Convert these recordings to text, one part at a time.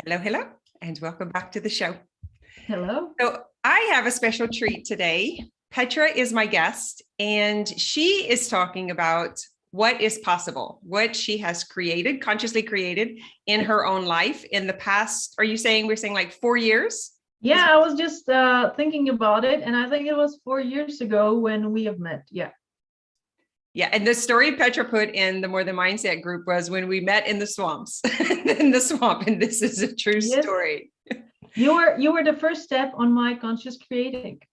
Hello, hello, and welcome back to the show. Hello. So I have a special treat today. Petra is my guest, and she is talking about what is possible, what she has created, consciously created in her own life in the past. Are you saying we're saying like 4 years? Yeah, I was just thinking about it, and I think it was 4 years ago when we have met. Yeah. Yeah, and the story Petra put in the More Than Mindset group was when we met in the swamps, in the swamp, and this is a true Yes. story. You were the first step on my conscious creating.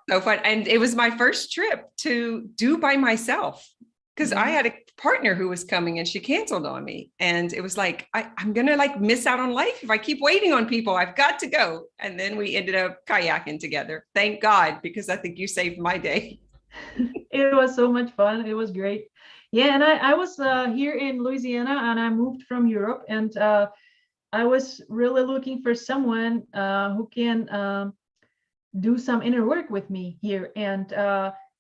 So fun. And it was my first trip to do by myself because I had a partner who was coming and she canceled on me. And it was like, I'm going to like miss out on life if I keep waiting on people. I've got to go. And then we ended up kayaking together. Thank God, because I think you saved my day. It was so much fun. It was great. Yeah, and I was here in Louisiana and I moved from Europe, and I was really looking for someone who can do some inner work with me here. And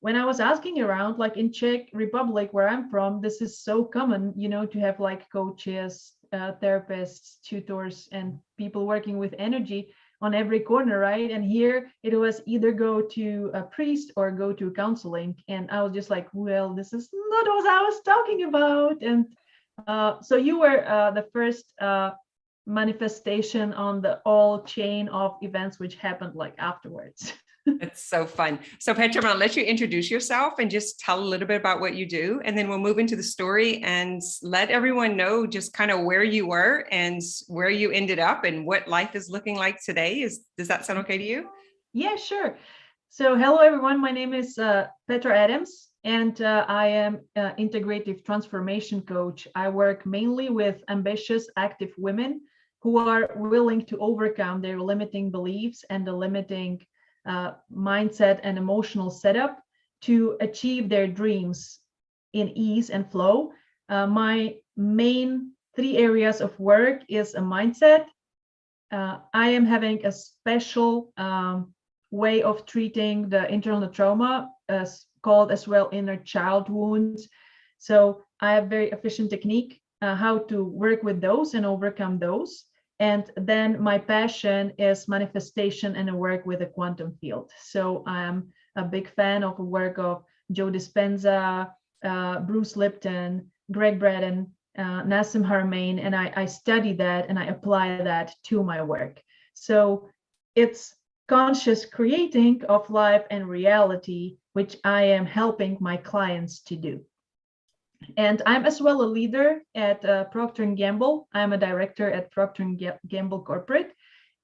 when I was asking around, like in Czech Republic, where I'm from, this is so common, to have like coaches, therapists, tutors, and people working with energy on every corner, right? And here it was either go to a priest or go to counseling. And I was just like, well, this is not what I was talking about. And so you were the first manifestation on the all chain of events which happened like afterwards. It's so fun. So Petra, I'm going to let you introduce yourself and just tell a little bit about what you do. And then we'll move into the story and let everyone know just kind of where you were and where you ended up and what life is looking like today. Does that sound okay to you? Yeah, sure. So hello, everyone. My name is Petra Adams, and I am an integrative transformation coach. I work mainly with ambitious, active women who are willing to overcome their limiting beliefs and the limiting mindset and emotional setup to achieve their dreams in ease and flow. My main 3 areas of work is a mindset. I am having a special way of treating the internal trauma, called as well inner child wounds. So I have very efficient technique how to work with those and overcome those. And then my passion is manifestation and a work with a quantum field. So I'm a big fan of the work of Joe Dispenza, Bruce Lipton, Greg Braden, Nassim Haramein, and I study that and I apply that to my work. So it's conscious creating of life and reality, which I am helping my clients to do. And I'm as well a leader at Procter & Gamble. I'm a director at Procter & Gamble Corporate,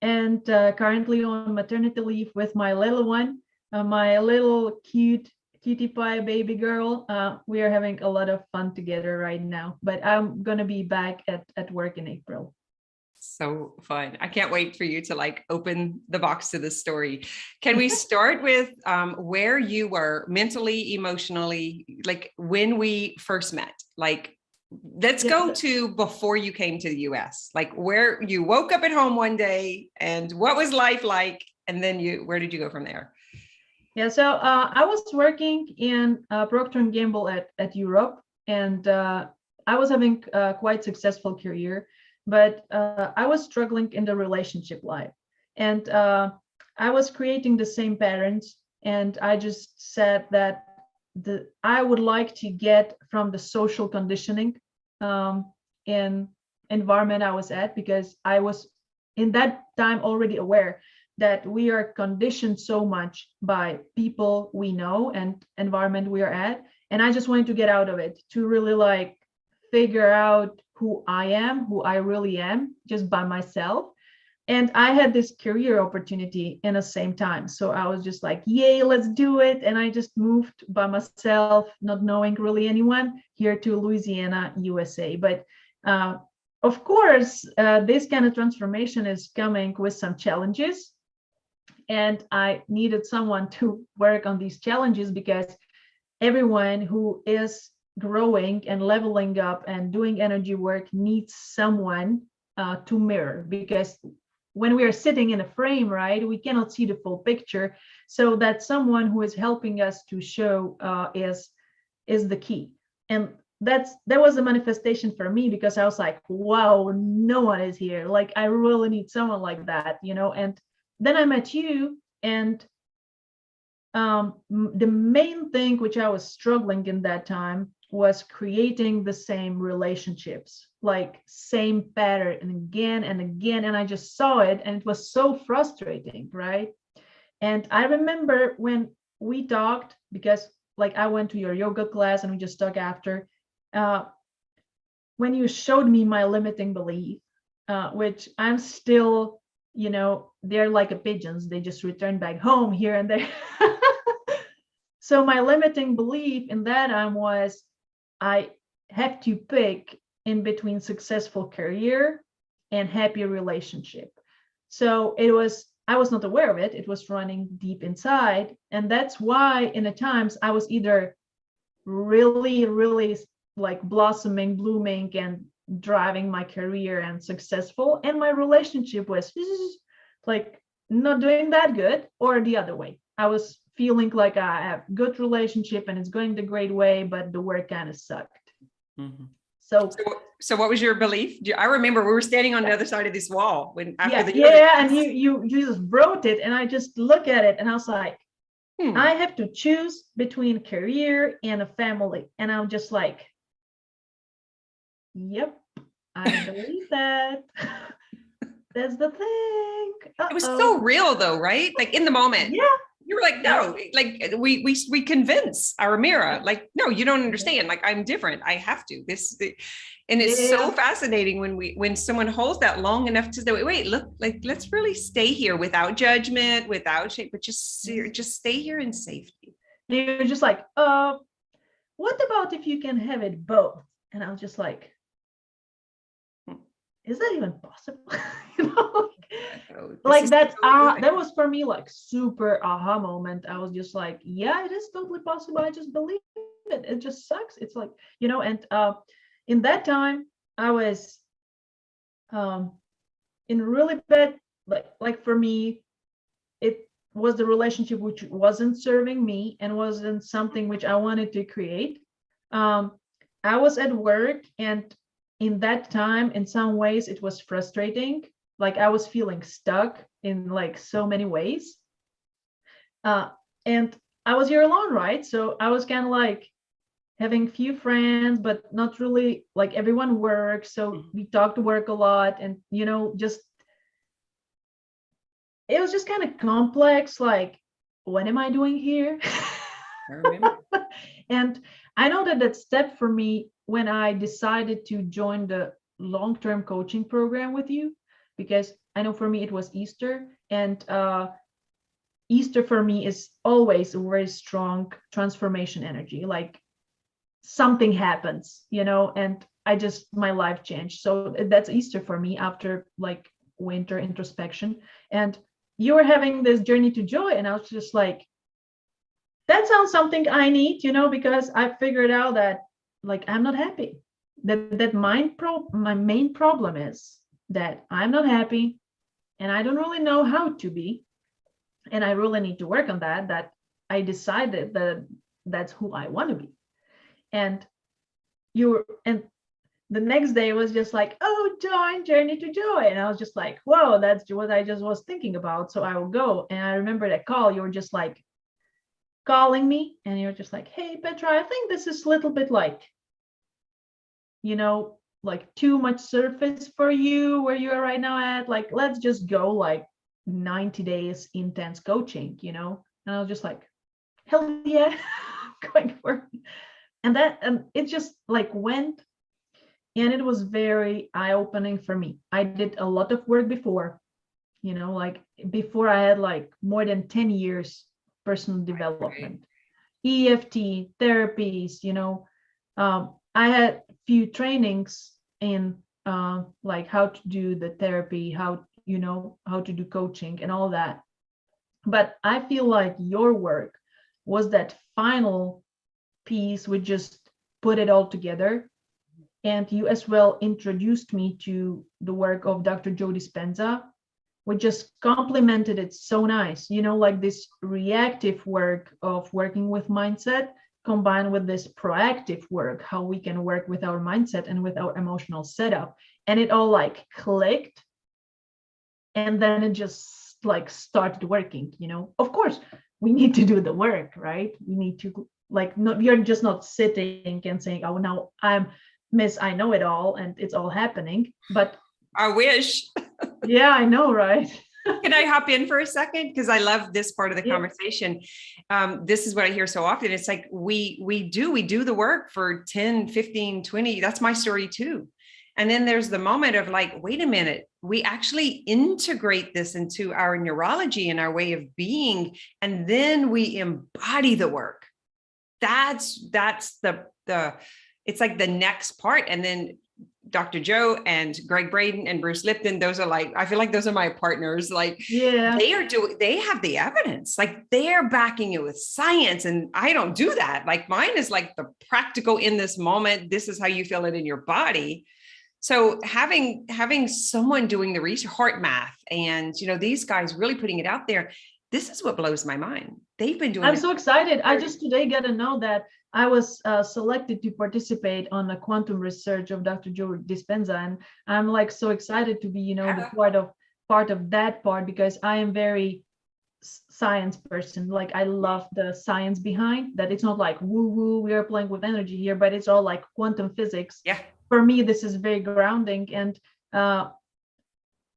and currently on maternity leave with my little one, my little cutie pie baby girl. We are having a lot of fun together right now, but I'm going to be back at work in April. So fun. I can't wait for you to like open the box to this story. Can we start with where you were mentally, emotionally, like when we first met? Like, let's go to before you came to the US, like where you woke up at home one day and what was life like? And then where did you go from there? Yeah, so I was working in Procter & Gamble at Europe, and I was having a quite successful career. But I was struggling in the relationship life, and I was creating the same patterns. And I just said that I would like to get from the social conditioning in environment I was at, because I was in that time already aware that we are conditioned so much by people we know and environment we are at. And I just wanted to get out of it, to really like figure out who I am, who I really am, just by myself. And I had this career opportunity in the same time. So I was just like, yay, let's do it. And I just moved by myself, not knowing really anyone, here to Louisiana, USA. But of course, this kind of transformation is coming with some challenges. And I needed someone to work on these challenges, because everyone who is growing and leveling up and doing energy work needs someone to mirror, because when we are sitting in a frame, right, we cannot see the full picture. So that someone who is helping us to show is the key. And that was a manifestation for me, because I was like, wow, no one is here. Like, I really need someone like that, And then I met you, and the main thing which I was struggling in that time was creating the same relationships, like same pattern and again and again. And I just saw it, and it was so frustrating, right? And I remember when we talked, because like I went to your yoga class and we just talked after, when you showed me my limiting belief, which I'm still, they're like a pigeons, they just return back home here and there. So my limiting belief in that time was, I have to pick in between successful career and happy relationship. So I was not aware of it. It was running deep inside. And that's why in the times I was either really, really like blossoming, blooming, and driving my career and successful, and my relationship was like not doing that good, or the other way. I was feeling like I have good relationship and it's going the great way, but the work kind of sucked. Mm-hmm. So what was your belief? I remember we were standing on the other side of this wall when after the and you just wrote it, and I just look at it and I was like, I have to choose between career and a family. And I'm just like, yep, I believe that. That's the thing. It was so real though, right? Like in the moment. Yeah. You were like, no, like we convince our mirror, like, no, you don't understand. Like, I'm different. I have to. And it's so fascinating when someone holds that long enough to say, wait, look, like, let's really stay here without judgment, without shame, but just stay here in safety. You're just like, what about if you can have it both? And I was just like, is that even possible? Like that was for me like super aha moment. I was just like, yeah, it is totally possible. I just believe it. It just sucks. It's like, and in that time I was in really bad, like for me, it was the relationship which wasn't serving me and wasn't something which I wanted to create. I was at work, and in that time, in some ways, it was frustrating. Like I was feeling stuck in like so many ways. And I was here alone, right? So I was kind of like having few friends, but not really, like everyone works. So we talked to work a lot, and just it was just kind of complex. Like, what am I doing here? I remember. And I know that step for me when I decided to join the long-term coaching program with you, because I know for me it was Easter, and Easter for me is always a very strong transformation energy. Like something happens, and my life changed. So that's Easter for me after like winter introspection. And you were having this journey to joy, and I was just like, that sounds something I need, because I figured out that like I'm not happy. That my main problem is that I'm not happy, and I don't really know how to be, and I really need to work on that. That I decided that that's who I want to be. And the next day was just like, oh, join Journey to Joy. And I was just like, whoa, that's what I just was thinking about. So I will go. And I remember that call, you were just like calling me, and you're just like, hey, Petra, I think this is a little bit like, like too much surface for you where you are right now at. Like, let's just go like 90 days intense coaching, And I was just like, hell yeah, going for it. And it just like went. And it was very eye-opening for me. I did a lot of work before, like before I had like more than 10 years personal development, EFT therapies, I had few trainings in like how to do the therapy, how to do coaching and all that. But I feel like your work was that final piece which just put it all together. And you as well introduced me to the work of Dr. Joe Dispenza, which just complemented it so nice, like this reactive work of working with mindset combined with this proactive work, how we can work with our mindset and with our emotional setup. And it all like clicked. And then it just like started working, Of course, we need to do the work, right? We need to like, you're just not sitting and saying, oh, now I know it all and it's all happening. But I wish. Yeah, I know, right? Can I hop in for a second? Because I love this part of the conversation. This is what I hear so often. It's like we do the work for 10, 15, 20. That's my story too. And then there's the moment of like, wait a minute, we actually integrate this into our neurology and our way of being, and then we embody the work. That's the it's like the next part. And then Dr. Joe and Greg Braden and Bruce Lipton, those are like, I feel like those are my partners. Like, they have the evidence, like they're backing it with science. And I don't do that. Like mine is like the practical in this moment. This is how you feel it in your body. So having someone doing the research, heart math, and, these guys really putting it out there. This is what blows my mind. They've been doing I'm so excited. I just today got to know that I was selected to participate on the quantum research of Dr. Joe Dispenza. And I'm like so excited to be, the part of that part, because I am very science person. Like I love the science behind that. It's not like woo woo, we are playing with energy here, but it's all like quantum physics. Yeah. For me, this is very grounding. And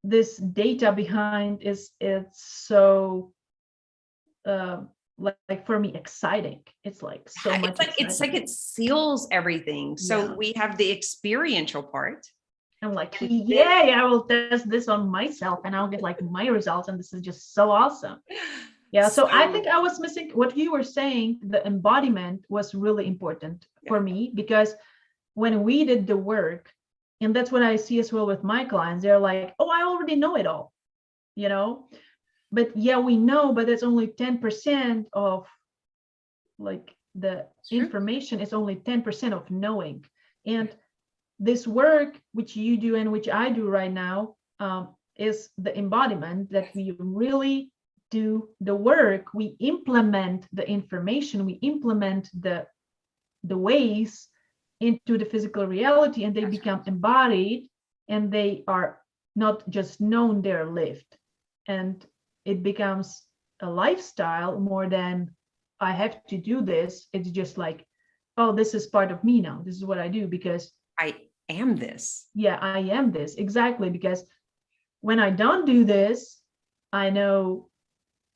this data behind it's so like for me exciting. It's like so much it's like it seals everything. So we have the experiential part. I'm like, yay, I will test this on myself and I'll get like my results, and this is just so awesome. Yeah, so I think I was missing what you were saying. The embodiment was really important for me, because when we did the work, and that's what I see as well with my clients, they're like, oh, I already know it all, But we know, but it's only 10% of like the information is only 10% of knowing. And this work, which you do and which I do right now, is the embodiment, that we really do the work. We implement the information, we implement the ways into the physical reality, and they become embodied, and they are not just known, they're lived. And it becomes a lifestyle more than I have to do this. It's just like, oh, this is part of me now. This is what I do because I am this. Yeah, I am this. Exactly. Because when I don't do this, I know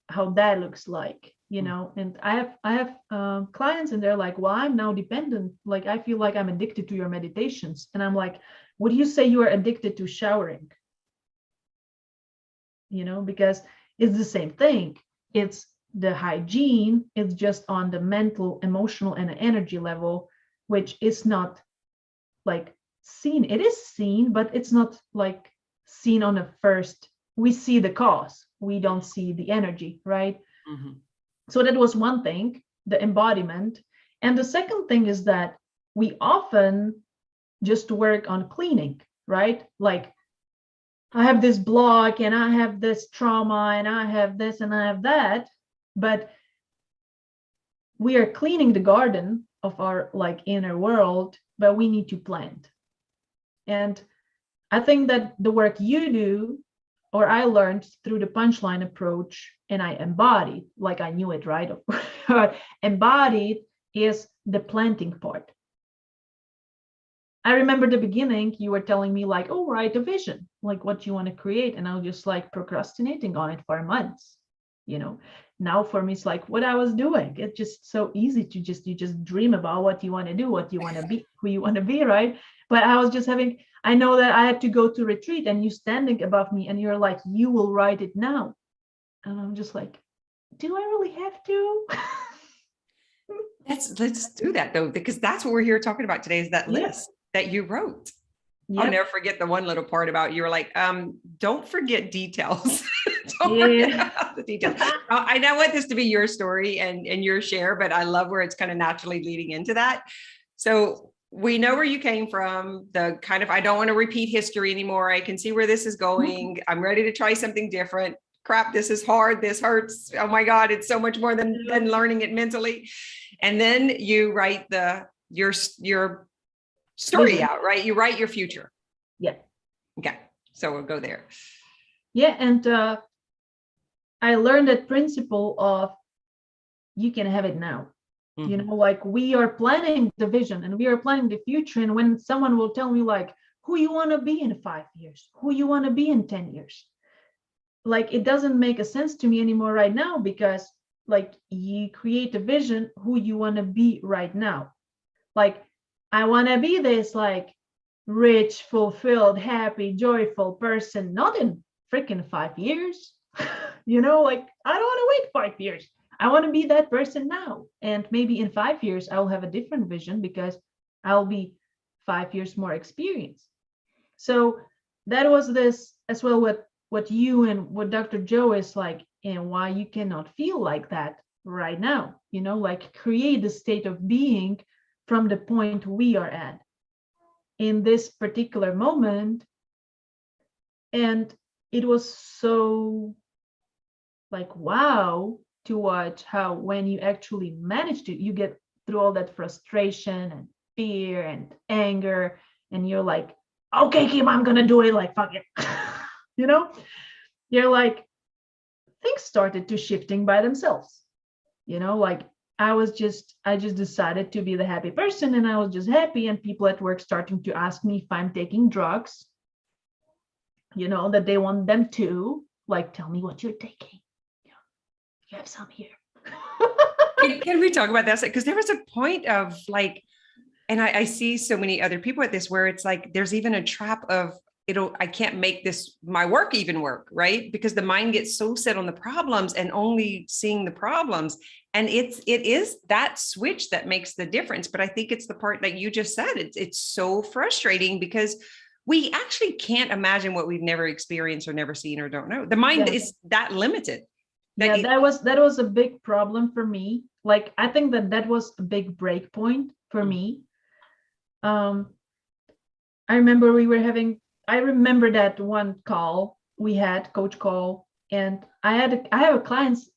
how that looks like, and I have clients, and they're like, well, I'm now dependent. Like, I feel like I'm addicted to your meditations. And I'm like, would you say you are addicted to showering? Because it's the same thing. It's the hygiene. It's just on the mental, emotional, and energy level, which is not like seen. It is seen, but it's not like seen on the first. We see the cause. We don't see the energy, right? Mm-hmm. So that was one thing, the embodiment. And the second thing is that we often just work on cleaning, right? Like, I have this block and I have this trauma and I have this and I have that, but we are cleaning the garden of our like inner world, but we need to plant. And I think that the work you do, or I learned through the punchline approach, and I embodied, like I knew it, right? Embodied is the planting part. I remember the beginning, you were telling me like, oh, write a vision, like what you want to create. And I was just like procrastinating on it for months, Now for me, it's like what I was doing. It's just so easy to you just dream about what you want to do, what you want to be, who you want to be, right? But I was just I know that I had to go to retreat, and you standing above me and you're like, you will write it now. And I'm just like, do I really have to? Let's do that though, because that's what we're here talking about today, is that list that you wrote. Yep. I'll never forget the one little part about, you were like, don't forget details. Don't forget about the details. I don't want this to be your story and your share, but I love where it's kind of naturally leading into that. So we know where you came from, the kind of, I don't want to repeat history anymore. I can see where this is going. I'm ready to try something different. Crap, this is hard. This hurts. Oh my God, it's so much more than learning it mentally. And then you write your story Vision. out, right? You write your future. Yeah. Okay. So we'll go there. Yeah. And I learned that principle of you can have it now. Mm-hmm. You know, like we are planning the vision and we are planning the future. And when someone will tell me like who you want to be in 5 years, who you want to be in 10 years, like it doesn't make a sense to me anymore right now, because like you create a vision who you want to be right now. Like I want to be this like rich, fulfilled, happy, joyful person, not in freaking 5 years. You know, like I don't want to wait 5 years. I want to be that person now. And maybe in 5 years, I'll have a different vision because I'll be 5 years more experienced. So that was this as well, what you and what Dr. Joe is like, and why you cannot feel like that right now, you know, like create the state of being from the point we are at in this particular moment. And it was so like, wow, to watch how when you actually manage to, you get through all that frustration and fear and anger, and you're like, okay, Kim, I'm gonna do it, like fuck it. You know, you're like, things started to shifting by themselves. You know, like I just decided to be the happy person, and I was just happy, and people at work starting to ask me if I'm taking drugs, you know, that they want them to, like, tell me what you're taking. You have some here. Can we talk about that? Because there was a point of like, and I see so many other people at this where it's like, there's even a trap of I can't make this, my work even work, right? Because the mind gets so set on the problems and only seeing the problems. And it is that switch that makes the difference. But I think it's the part that you just said, it's so frustrating because we actually can't imagine what we've never experienced or never seen or don't know. The mind is that limited. That was a big problem for me. Like, I think that was a big break point for me. I remember I remember that one call we had, coach call, and I have a clients.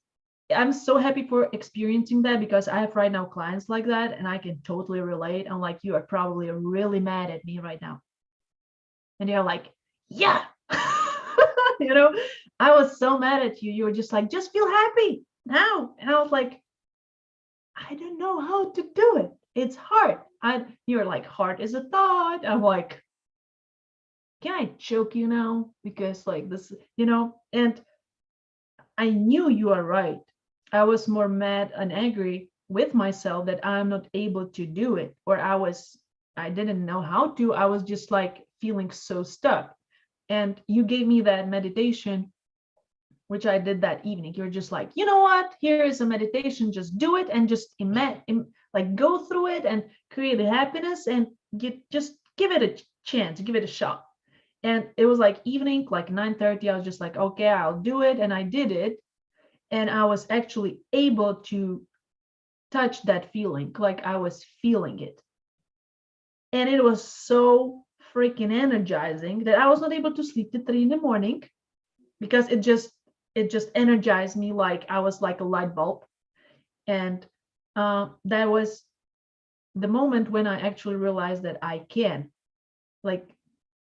I'm so happy for experiencing that, because I have right now clients like that, and I can totally relate. I'm like, you are probably really mad at me right now. And they're like, yeah. You know, I was so mad at you. You were just like, just feel happy now. And I was like, I don't know how to do it. It's hard. You're like, heart is a thought. I'm like, can I choke you now? Because like this, you know, and I knew you are right. I was more mad and angry with myself that I'm not able to do it, or I didn't know how to. I was just like feeling so stuck. And you gave me that meditation, which I did that evening. You're just like, you know what? Here is a meditation. Just do it and just like go through it and create a happiness, and just give it a chance, give it a shot. And it was like evening, like 9:30. I was just like, okay, I'll do it. And I did it. And I was actually able to touch that feeling, like I was feeling it. And it was so freaking energizing that I was not able to sleep till 3 a.m. because it just energized me, like I was like a light bulb. And that was the moment when I actually realized that I can, like,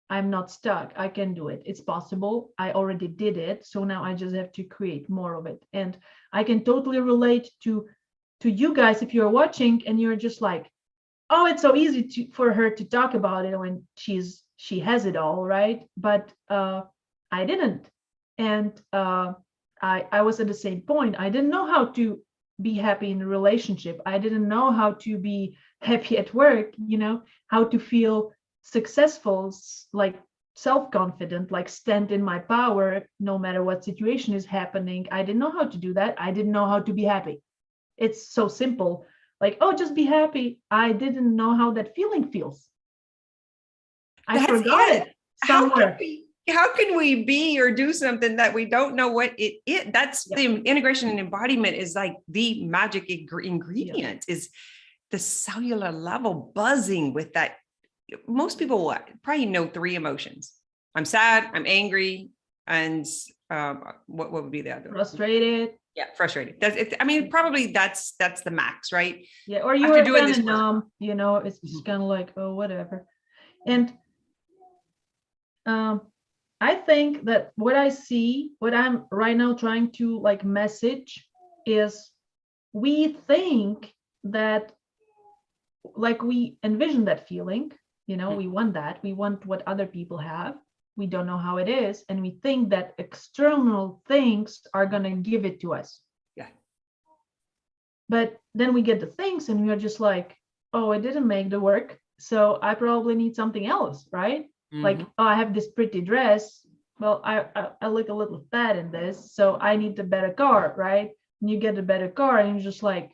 I'm not stuck. I can do it. It's possible. I already did it. So now I just have to create more of it. And I can totally relate to you guys if you're watching and you're just like, oh, it's so easy for her to talk about it when she has it all, right? But I didn't. And I was at the same point. I didn't know how to be happy in a relationship. I didn't know how to be happy at work, you know, how to feel successful, like self-confident, like stand in my power no matter what situation is happening. I didn't know how to do that. I didn't know how to be happy. It's so simple, like, oh, just be happy. I didn't know how that feeling feels. I forgot it somewhere. How can we be or do something that we don't know what it is? That's the integration and embodiment is like the magic ingredient is the cellular level buzzing with that. Most people probably know 3 emotions. I'm sad, I'm angry, and what would be the other? Frustrated. Yeah, frustrating. That's it. I mean, probably that's the max, right? Yeah, or you After were doing kind this of work. numb, it's just kind of like, oh, whatever. And I think that what I'm right now trying to like message is, we think that, like, we envision that feeling, we want that, we want what other people have, we don't know how it is, and we think that external things are going to give it to us. Yeah. But then we get the things and we're just like, oh, it didn't make the work, so I probably need something else, right? Like, oh, I have this pretty dress, well, I look a little fat in this, so I need a better car, right? And you get a better car and you're just like,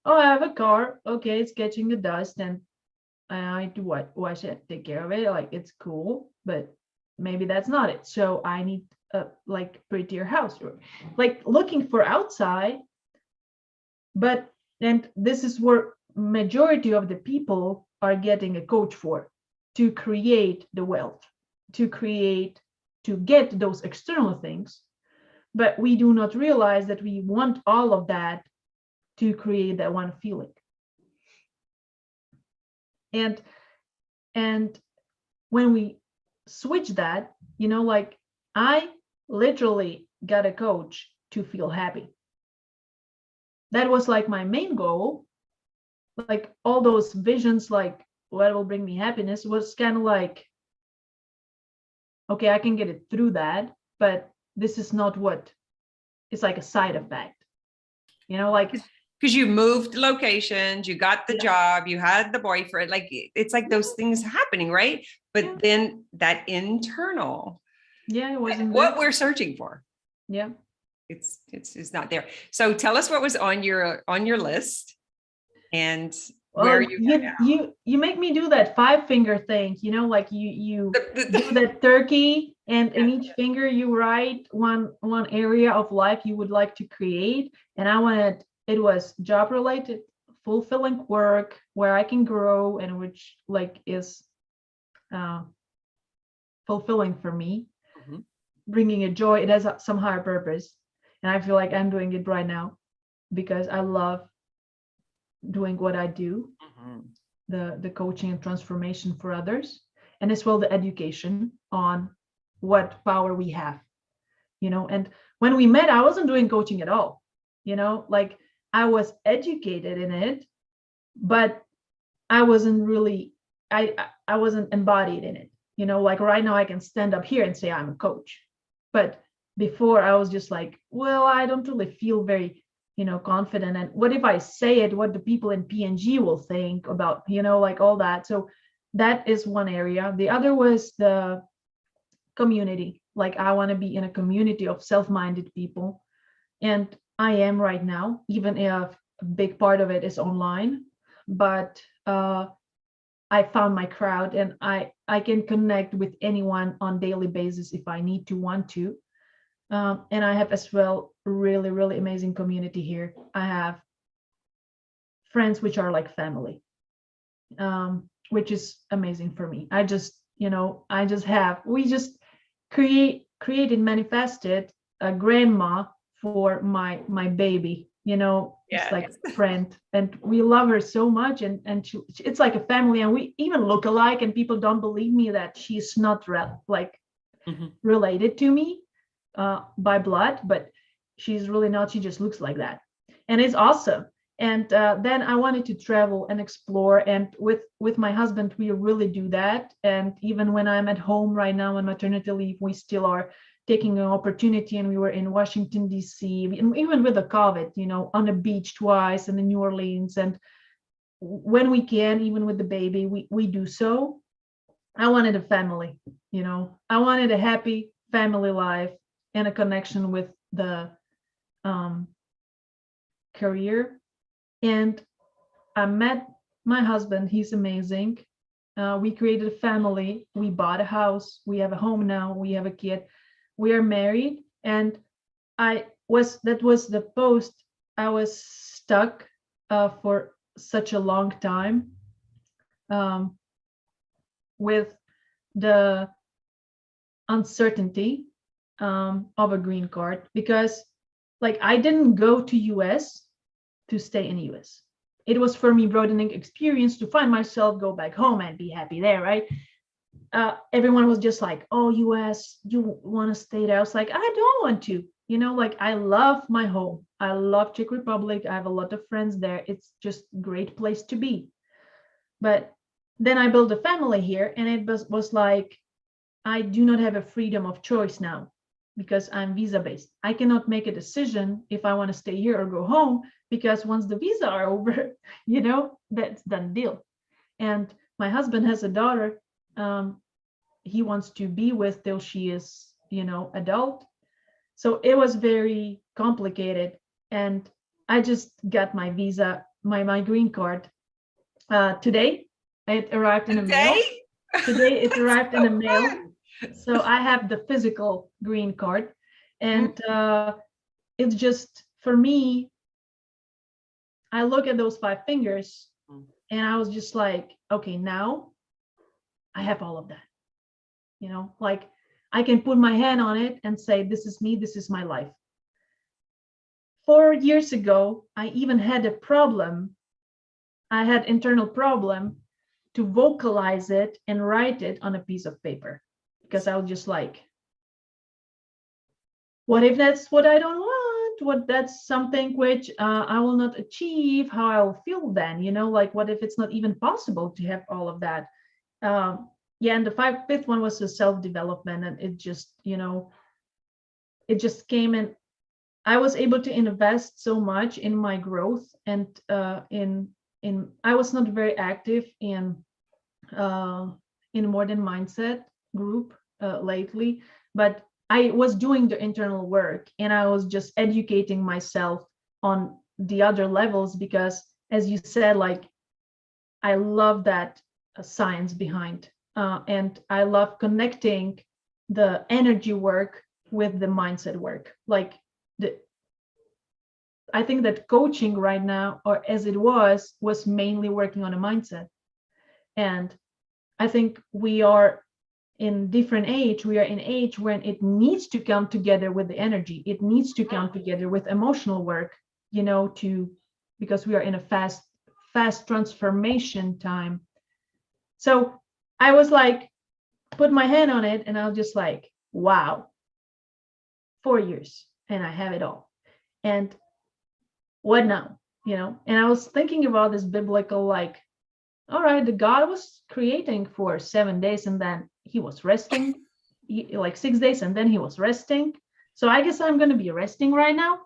oh, I have a car, okay, it's catching the dust, and I need to wash it, take care of it, like, it's cool, but maybe that's not it, so I need a like prettier house, or like looking for outside. But, and this is where majority of the people are getting a coach for, to create the wealth, to get those external things. But we do not realize that we want all of that to create that one feeling. And when we switch that, like, I literally got a coach to feel happy. That was like my main goal. Like, all those visions, like what will bring me happiness, was kind of like, okay, I can get it through that, but this is not what, it's like a side effect, like, because you moved locations, you got the job, you had the boyfriend, like it's like those things happening, right? But then that internal, it wasn't what there. we're searching for. Yeah. It's not there. So tell us what was on your list and where you make me do that 5-finger thing, like you do that turkey, and in each finger you write one area of life you would like to create. And I wanted, it was job related, fulfilling work where I can grow, and which like is fulfilling for me, bringing a joy, it has some higher purpose. And I feel like I'm doing it right now because I love doing what I do, the coaching and transformation for others, and as well the education on what power we have, and when we met, I wasn't doing coaching at all, like, I was educated in it, but I wasn't really, I wasn't embodied in it, like right now I can stand up here and say I'm a coach, but before I was just like, well, I don't really feel very confident, and what if I say it, what the people in PNG will think about, like all that. So that is one area. The other was the community. Like, I want to be in a community of self-minded people, and I am right now, even if a big part of it is online, but I found my crowd, and I can connect with anyone on daily basis if I need to, want to. And I have as well really, really amazing community here. I have friends which are like family, which is amazing for me. I just we just created, manifested a grandma for my baby, it's like a friend, and we love her so much, and it's like a family, and we even look alike, and people don't believe me that she's not related to me by blood, but she's really not, she just looks like that, and it's awesome. And then I wanted to travel and explore, and with my husband we really do that. And even when I'm at home right now on maternity leave, we still are taking an opportunity, and we were in Washington DC, and even with the COVID, on the beach twice, and in New Orleans, and when we can, even with the baby, we do so. I wanted a family, I wanted a happy family life and a connection with the career. And I met my husband, he's amazing. We created a family, we bought a house, we have a home now, we have a kid, we are married. And that was the post. I was stuck for such a long time with the uncertainty of a green card, because like I didn't go to US to stay in US. It was for me broadening experience to find myself, go back home and be happy there, right? Everyone was just like, oh, US, you want to stay there? I was like, I don't want to, you know, like I love my home. I love Czech Republic. I have a lot of friends there. It's just a great place to be. But then I built a family here, and it was like, I do not have a freedom of choice now because I'm visa based. I cannot make a decision if I want to stay here or go home, because once the visa are over, you know, that's done deal. And my husband has a daughter he wants to be with till she is, you know, adult. So it was very complicated. And I just got my visa, my green card today. It arrived in the mail. Today it arrived in the mail. So I have the physical green card. And it's just, for me, I look at those 5 fingers and I was just like, okay, now I have all of that. You know, like I can put my hand on it and say, this is me, this is my life. 4 years ago, I even had a problem. I had internal problem to vocalize it and write it on a piece of paper, because I was just like, what if that's what I don't want? What that's something which I will not achieve, how I will feel then, you know, like what if it's not even possible to have all of that? Yeah, and the fifth one was the self-development, and it just, you know, it just came in. I was able to invest so much in my growth, and in I was not very active in modern mindset group lately, but I was doing the internal work, and I was just educating myself on the other levels, because as you said, like I love that science behind, and I love connecting the energy work with the mindset work. Like I think that coaching right now, or as it was mainly working on a mindset. And I think we are in different age. We are in age when it needs to come together with the energy. It needs to come together with emotional work, you know, because we are in a fast transformation time. So I was like, put my hand on it, and I was just like, wow, 4 years and I have it all. And what now? You know, and I was thinking about this biblical, like, all right, the God was creating for 7 days, and then he was resting, like 6 days, and then he was resting. So I guess I'm going to be resting right now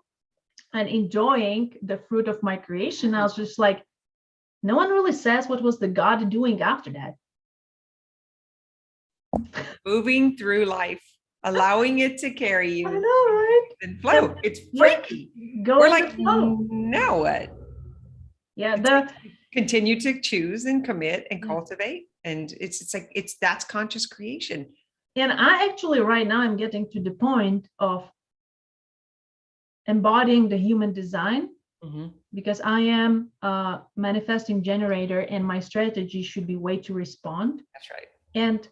and enjoying the fruit of my creation. I was just like, no one really says what was the God doing after that. Moving through life, allowing it to carry you. I know, right? And flow. It's freaky. We're like, now what? Yeah, continue to choose and commit and cultivate. And that's conscious creation. And I actually right now I'm getting to the point of embodying the human design, because I am a manifesting generator, and my strategy should be way to respond. That's right. And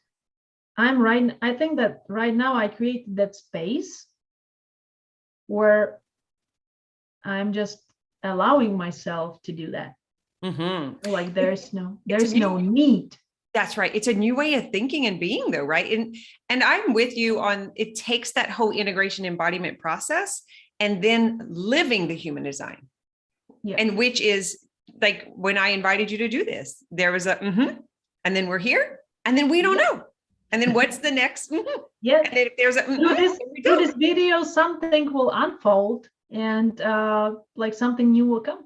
I think that right now I created that space where I'm just allowing myself to do that. Like there's no need. That's right. It's a new way of thinking and being, though, right? And I'm with you on, it takes that whole integration embodiment process and then living the human design. Yeah. And which is like when I invited you to do this, there was and then we're here, and then we don't know. And then what's the next? Yeah. And then if there's through this video, something will unfold, and like something new will come.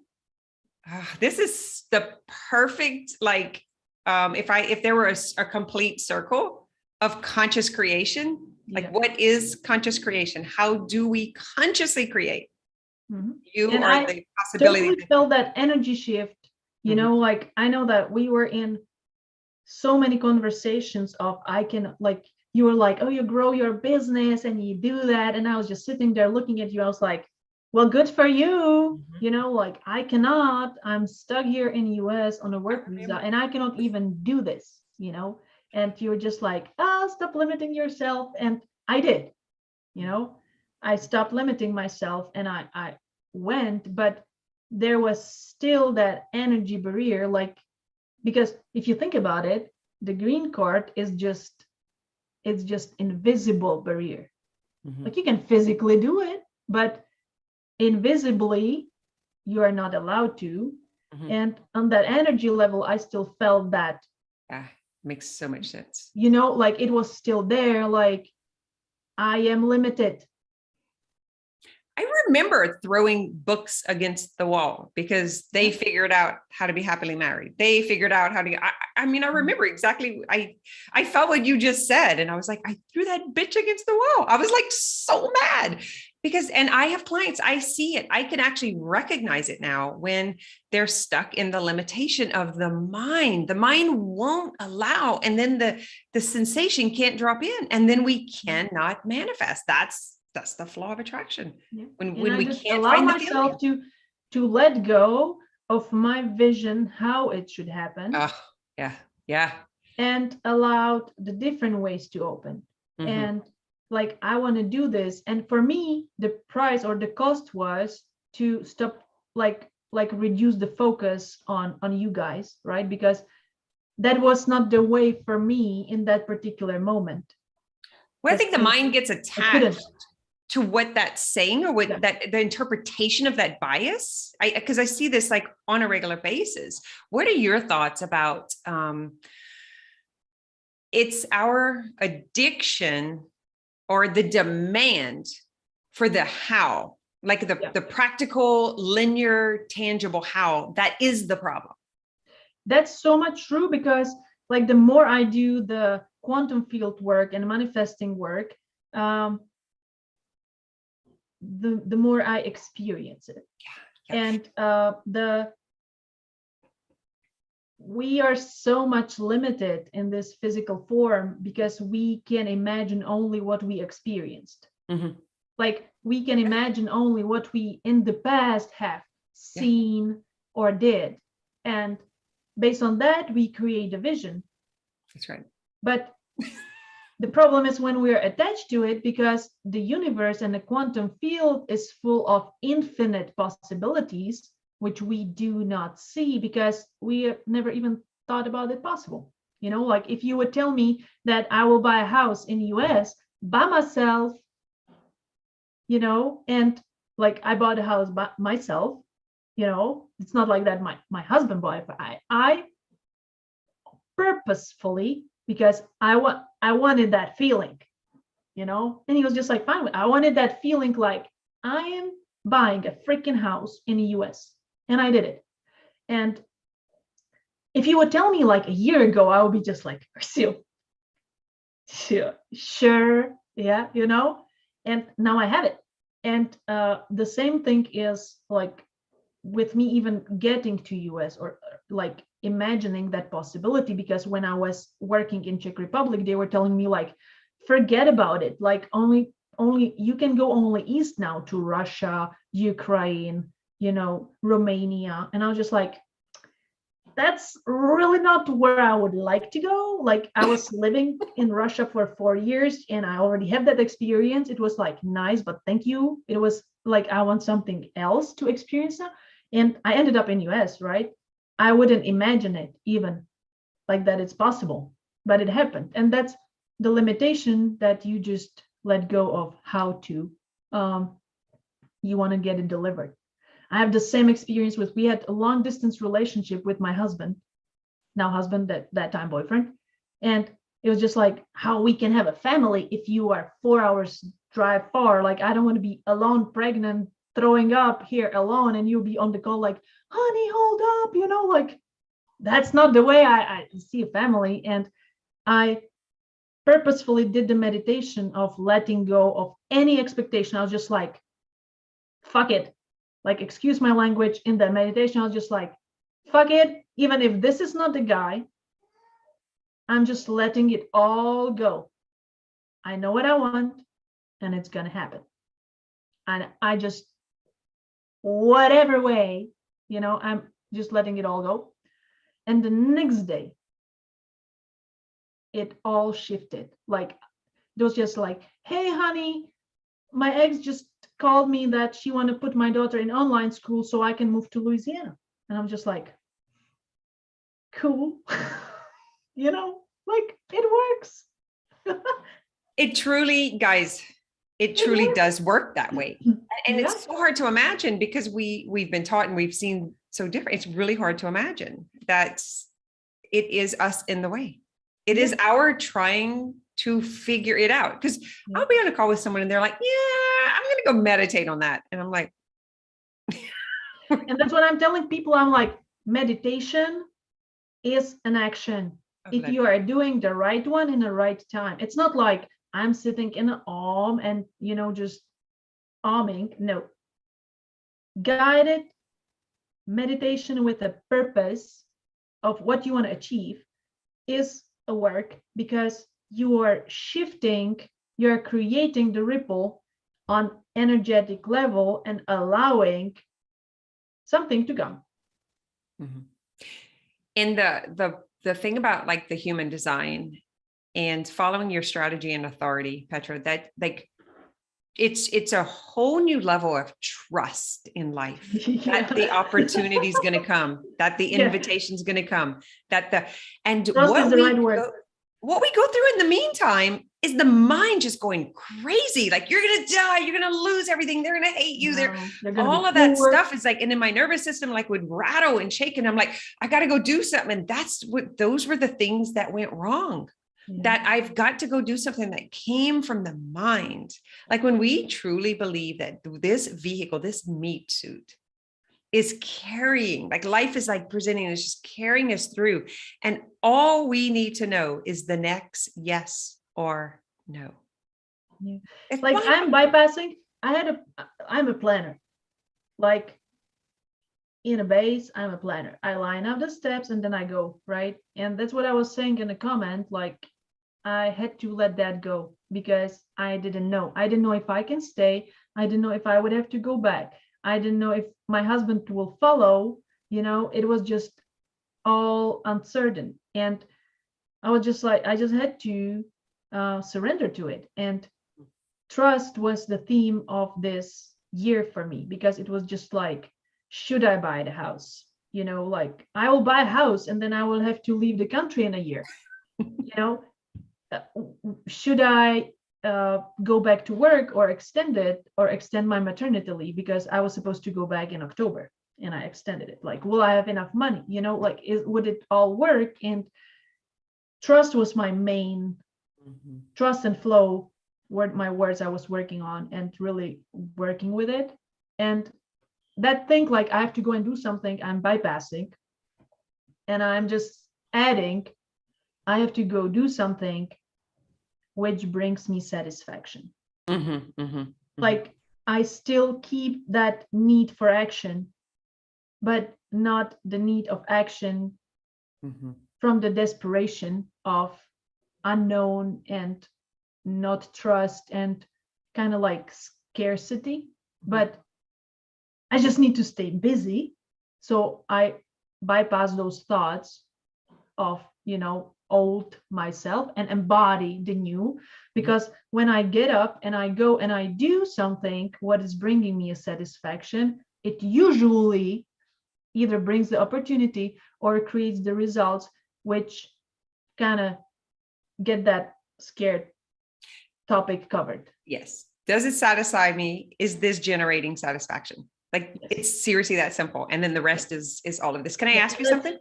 This is the perfect, like, if there were a complete circle of conscious creation, like what is conscious creation? How do we consciously create? You and are the possibility. Totally felt that energy shift, you know, like I know that we were in so many conversations of you were like, oh, you grow your business and you do that. And I was just sitting there looking at you. I was like, well, good for you. You know, like I cannot, I'm stuck here in the US on a work visa, and I cannot even do this, you know, and you're just like, stop limiting yourself. And I did, you know, I stopped limiting myself and I went, but there was still that energy barrier, like, because if you think about it, the green card is just, it's just invisible barrier. Like you can physically do it, but invisibly you are not allowed to. And on that energy level, I still felt that. Yeah, makes so much sense. You know, like it was still there, like I am limited. I remember throwing books against the wall because they figured out how to be happily married. They figured out how to, I mean, I remember exactly, I felt what you just said. And I was like, I threw that bitch against the wall. I was like so mad because, and I have clients, I see it. I can actually recognize it now when they're stuck in the limitation of the mind. The mind won't allow, and then the sensation can't drop in, and then we cannot manifest. That's the flaw of attraction. Yeah. When I we just can't allow find the myself feeling. to let go of my vision, how it should happen. Oh, yeah, yeah. And allowed the different ways to open. And like, I want to do this. And for me, the price or the cost was to stop, like reduce the focus on you guys, right? Because that was not the way for me in that particular moment. Well, I think the mind gets attached to what that's saying, or what that the interpretation of that bias. Because I see this like on a regular basis. What are your thoughts about it's our addiction or the demand for the how, like the practical, linear, tangible how, that is the problem. That's so much true, because like the more I do the quantum field work and manifesting work, the more I experience it. And we are so much limited in this physical form because we can imagine only what we experienced. Like we can imagine only what we in the past have seen or did, and based on that we create a vision. That's right. But the problem is when we're attached to it, because the universe and the quantum field is full of infinite possibilities, which we do not see because we have never even thought about it possible. You know, like if you would tell me that I will buy a house in the US by myself, you know, and like I bought a house by myself, you know, it's not like that my husband bought it, but I purposefully, because I wanted that feeling, you know, and he was just like, fine, I wanted that feeling, like I am buying a freaking house in the US, and I did it. And if you would tell me like a year ago, I would be just like, sure, yeah, you know, and now I have it. And the same thing is like with me even getting to US, or like imagining that possibility, because when I was working in Czech Republic, they were telling me like, forget about it, like only you can go only east now to Russia, Ukraine, you know, Romania. And I was just like, that's really not where I would like to go. Like I was living in Russia for 4 years and I already have that experience. It was like nice, but thank you. It was like, I want something else to experience now. And I ended up in US, right? I wouldn't imagine it even like that it's possible, but it happened. And that's the limitation, that you just let go of how to, you want to get it delivered. I have the same experience with, we had a long distance relationship with my husband, now husband, that time boyfriend. And it was just like, how we can have a family if you are 4 hours drive far. Like, I don't want to be alone, pregnant, throwing up here alone, and you'll be on the call like, honey, hold up, you know, like that's not the way I see a family. And I purposefully did the meditation of letting go of any expectation. I was just like, fuck it. Like, excuse my language, in the meditation, I was just like, fuck it. Even if this is not the guy, I'm just letting it all go. I know what I want and it's going to happen. And I just, whatever way, you know, I'm just letting it all go. And the next day, it all shifted. Like, it was just like, hey, honey, my ex just called me that she want to put my daughter in online school so I can move to Louisiana. And I'm just like, cool. Like it works. It truly, guys, it It truly works. does work that way. And Yeah. it's so hard to imagine because we've been taught and we've seen so different. It's really hard to imagine that it is us in the way. It is our trying to figure it out. Because I'll be on a call with someone and they're like, yeah, I'm going to go meditate on that. And I'm like, And that's what I'm telling people. I'm like, meditation is an action. If you are doing the right one in the right time. It's not like I'm sitting in an arm and, just arming. No. Guided meditation with a purpose of what you want to achieve is a work, because you are shifting, you're creating the ripple on energetic level and allowing something to come. Mm-hmm. And the thing about like the human design and following your strategy and authority, Petra, that like it's a whole new level of trust in life. That the opportunity is going to come, that the invitation is going to come, that trust is the right word. What we go through in the meantime is the mind just going crazy. Like you're going to die, you're going to lose everything. They're going to hate you. They're all of that stuff is like, and in my nervous system, like would rattle and shake. And I'm like, I got to go do something. And those were the things that went wrong. That I've got to go do something that came from the mind. Like when we truly believe that this vehicle, this meat suit is carrying, like life is like presenting us, just carrying us through. And all we need to know is the next yes or no. Yeah. Like I'm bypassing, I'm a planner. Like in a base, I'm a planner. I line up the steps and then I go, right? And that's what I was saying in the comment, like I had to let that go because I didn't know. I didn't know if I can stay. I didn't know if I would have to go back. I didn't know if my husband will follow. It was just all uncertain. And I was just like, I just had to surrender to it. And trust was the theme of this year for me, because it was just like, should I buy the house? Like I will buy a house and then I will have to leave the country in a year. Should I go back to work or extend my maternity leave, because I was supposed to go back in October and I extended it. Like, will I have enough money? Like, would it all work? And trust was my main trust and flow were my words I was working on and really working with it. And that thing, like I have to go and do something, I'm bypassing and I'm just adding, I have to go do something which brings me satisfaction. Like I still keep that need for action, but not the need of action from the desperation of unknown and not trust and kind of like scarcity. But I just need to stay busy. So I bypass those thoughts of, old myself and embody the new, because when I get up and I go and I do something what is bringing me a satisfaction, it usually either brings the opportunity or creates the results which kind of get that scared topic covered. Yes. Does it satisfy me? Is this generating satisfaction? Like it's seriously that simple. And then the rest is all of this. Can I ask you something?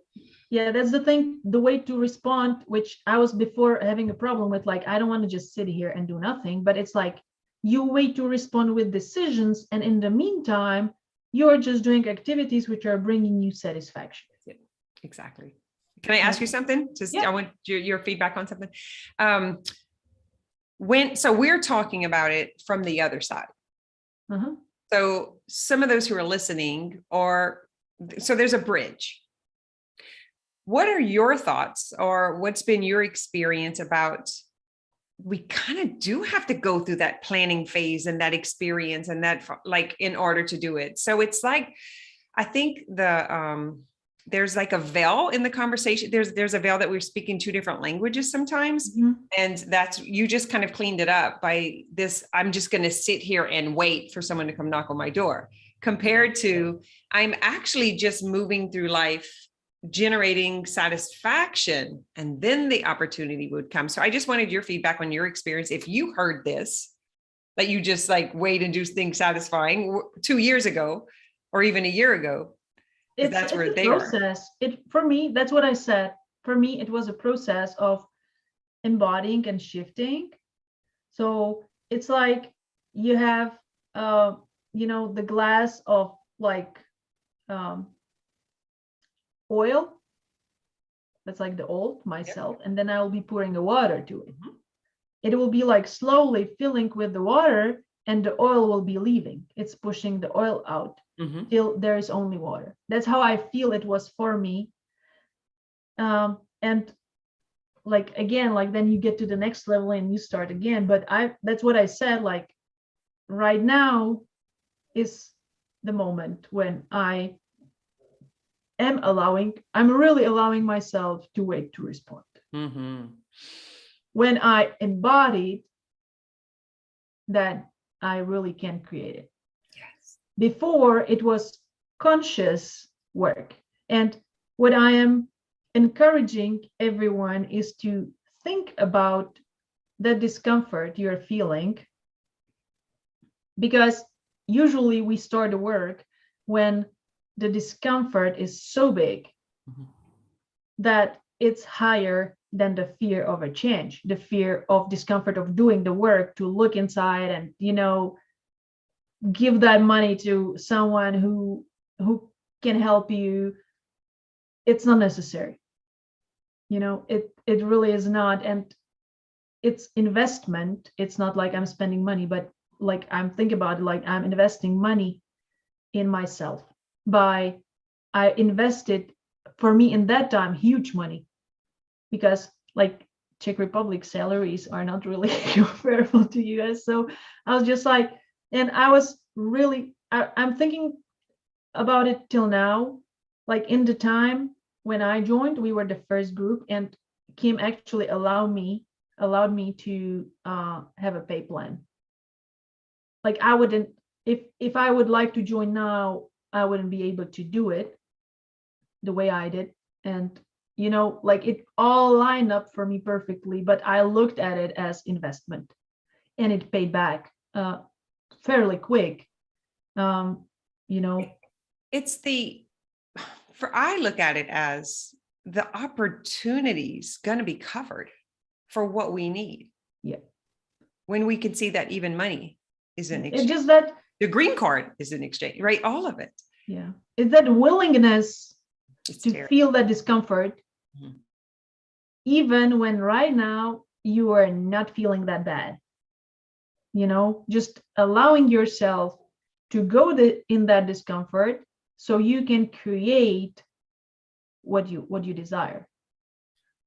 Yeah, that's the thing, the way to respond, which I was before having a problem with, like, I don't want to just sit here and do nothing, but it's like you wait to respond with decisions. And in the meantime, you're just doing activities which are bringing you satisfaction. Exactly. Can I ask you something? I want your feedback on something. So we're talking about it from the other side. So some of those who are listening so there's a bridge. What are your thoughts or what's been your experience about, we kind of do have to go through that planning phase and that experience and that like in order to do it. So it's like, I think there's like a veil in the conversation. There's a veil that we're speaking two different languages sometimes. Mhm. And that's, you just kind of cleaned it up by this, I'm just going to sit here and wait for someone to come knock on my door, compared to I'm actually just moving through life, generating satisfaction, and then the opportunity would come. So I just wanted your feedback on your experience. If you heard this, that you just like wait and do things satisfying 2 years ago, or even a year ago, that's where they are. Process. For me, that's what I said. For me, it was a process of embodying and shifting. So it's like you have, the glass of like oil. That's like the old myself. Yep. And then I will be pouring the water to it. Mm-hmm. It will be like slowly filling with the water, and the oil will be leaving. It's pushing the oil out. Mm-hmm. Till there is only water. That's how I feel it was for me. And like, again, like then you get to the next level and you start again. But that's what I said, like right now is the moment when I'm really allowing myself to wait to respond. Mm-hmm. When I embodied that, I really can create it. Before, it was conscious work. And what I am encouraging everyone is to think about the discomfort you're feeling, because usually we start the work when the discomfort is so big mm-hmm. that it's higher than the fear of a change, the fear of discomfort of doing the work, to look inside and, give that money to someone who can help you. It's not necessary. It really is not. And it's investment. It's not like I'm spending money, but like I'm thinking about it, like I'm investing money in myself. I invested, for me in that time, huge money, because like Czech Republic salaries are not really comparable to US. So I was just like, and I was really, I'm thinking about it till now. Like in the time when I joined, we were the first group, and Kim actually allowed me to have a pay plan. Like I wouldn't, if I would like to join now, I wouldn't be able to do it the way I did. And like it all lined up for me perfectly, but I looked at it as investment, and it paid back fairly quick. I look at it as the opportunity's going to be covered for what we need. Yeah. When we can see that even money is an exchange. It's just that the green card is an exchange, right? All of it. Yeah. It's that willingness to feel that discomfort, mm-hmm. even when right now you are not feeling that bad. Just allowing yourself to go in that discomfort so you can create what you desire.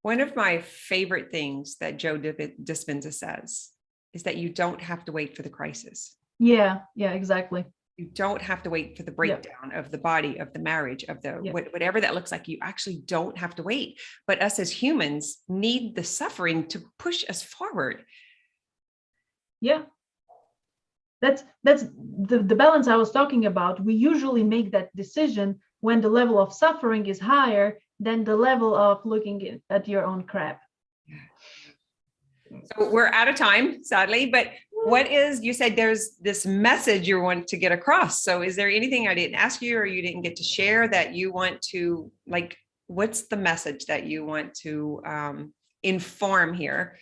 One of my favorite things that Joe Dispenza says is that you don't have to wait for the crisis. Yeah, exactly. You don't have to wait for the breakdown of the body, of the marriage, of the whatever that looks like. You actually don't have to wait. But us as humans need the suffering to push us forward. Yeah. That's the balance I was talking about. We usually make that decision when the level of suffering is higher than the level of looking at your own crap. So we're out of time, sadly, but you said there's this message you want to get across. So is there anything I didn't ask you or you didn't get to share that you want to, like, what's the message that you want to inform here?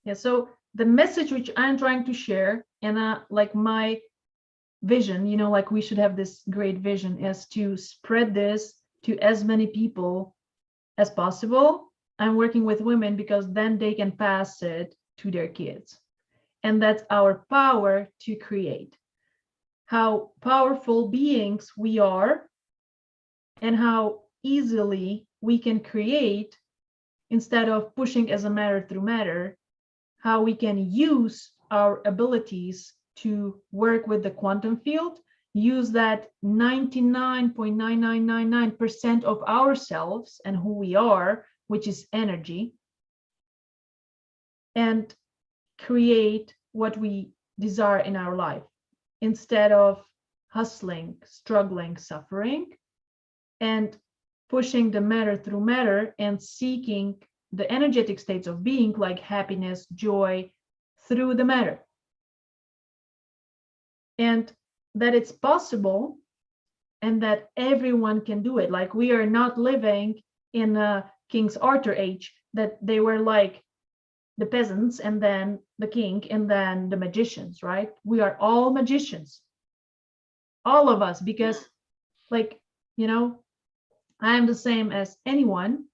Yeah, so the message which I'm trying to share, and like my vision, like we should have this great vision, is to spread this to as many people as possible. I'm working with women because then they can pass it to their kids. And that's our power to create. How powerful beings we are, and how easily we can create instead of pushing as a matter through matter, how we can use our abilities to work with the quantum field use that 99.9999% of ourselves and who we are, which is energy, and create what we desire in our life instead of hustling, struggling, suffering, and pushing the matter through matter and seeking the energetic states of being like happiness, joy through the matter. And that it's possible and that everyone can do it. Like we are not living in a King's Arthur age that they were like the peasants and then the king and then the magicians, right? We are all magicians, all of us, because like, you know, I am the same as anyone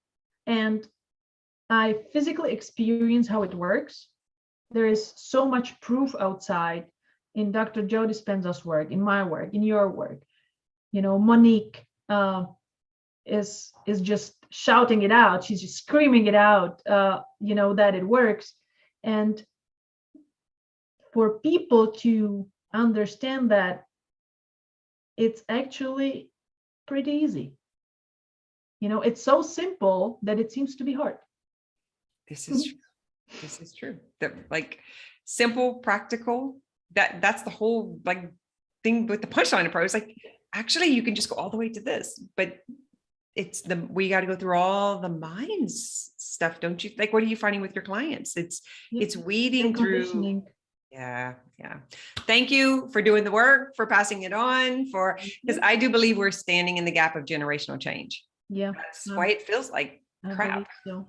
and I physically experience how it works. There is so much proof outside in Dr. Joe Dispenza's work, in my work, in your work. You know, Monique is just shouting it out. She's just screaming it out, you know, that it works. And for people to understand that it's actually pretty easy. You know, it's so simple that it seems to be hard. This is true. This is true. That like simple, practical. That's the whole like thing with the punchline approach. Like actually, you can just go all the way to this, but it's we got to go through all the minds stuff, don't you? Like, what are you finding with your clients? It's weeding through. Yeah. Thank you for doing the work, for passing it on, because I do believe we're standing in the gap of generational change. Yeah, that's why it feels like crap. So.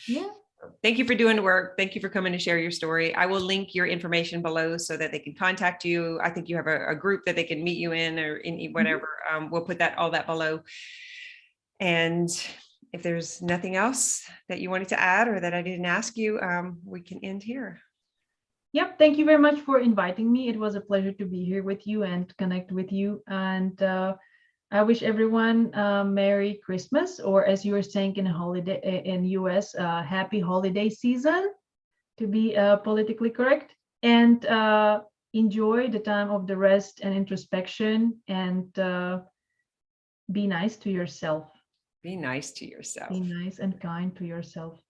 Yeah. Thank you for doing the work. Thank you for coming to share your story. I will link your information below so that they can contact you. I think you have a group that they can meet you in or in whatever. We'll put all that below. And if there's nothing else that you wanted to add or that I didn't ask you, we can end here. Yep. Thank you very much for inviting me. It was a pleasure to be here with you and connect with you. And I wish everyone Merry Christmas, or as you were saying in US, happy holiday season, to be politically correct, and enjoy the time of the rest and introspection, and be nice to yourself. Be nice to yourself. Be nice and kind to yourself.